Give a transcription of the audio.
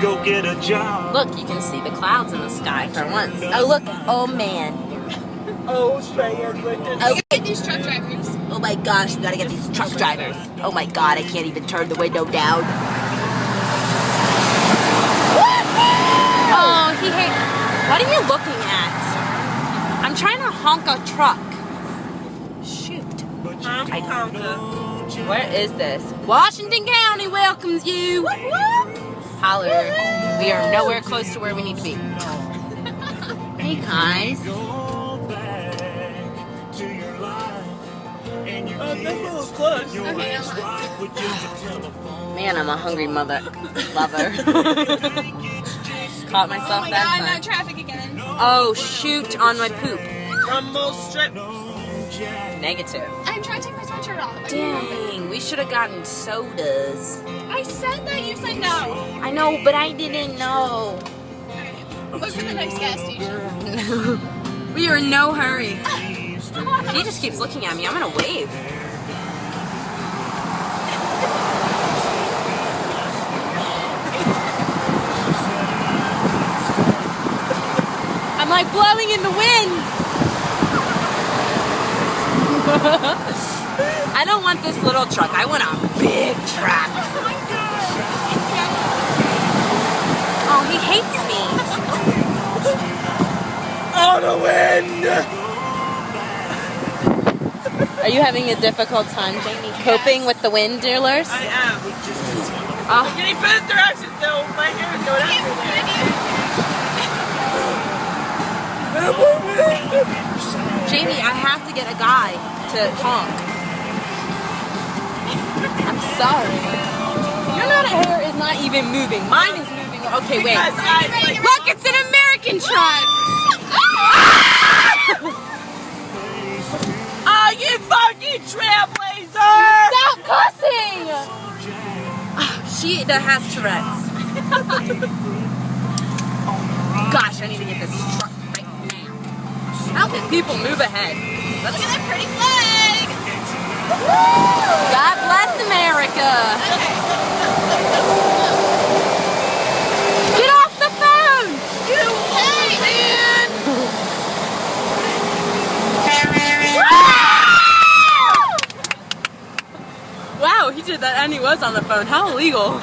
go get a job. Look, you can see the clouds in the sky for once. Oh, look. Oh, man. Oh, get these truck drivers. Oh, my gosh. We gotta get these truck drivers. Oh, my God. I can't even turn the window down. Oh, he hates... What are you looking at? I'm trying to honk a truck. Shoot. Where is this? Washington County welcomes you. Holler. We are nowhere close to where we need to be. Hey, guys. Okay, Man, I'm a hungry lover. Caught myself that I'm time. on traffic again. Oh, shoot, on my poop. Strip. Negative. I'm trying to take my sweatshirt off. Dang, we should have gotten sodas. I said that, you said no. I know, but I didn't know. Look for the next gas station. We are in no hurry. He just keeps looking at me. I'm gonna wave. I'm like blowing in the wind. I don't want this little truck. I want a big truck. Oh, he hates me. Oh, the wind! Are you having a difficult time, Jamie, coping with the wind, dear Lurs? I am. Oh. I'm getting both directions, so my hair is going everywhere. Jamie, I have to get a guy to honk. I'm sorry. Your not hair is not even moving. Mine is moving. Okay, wait. Look, it's an American truck. Oh, you fucking trailblazer! Stop cussing! She has Tourette's. Gosh, I need to get this truck right now. How can people move ahead? Look at that pretty flag! God bless America! Get off the phone! You hey, man! Wow, he did that and he was on the phone. How illegal.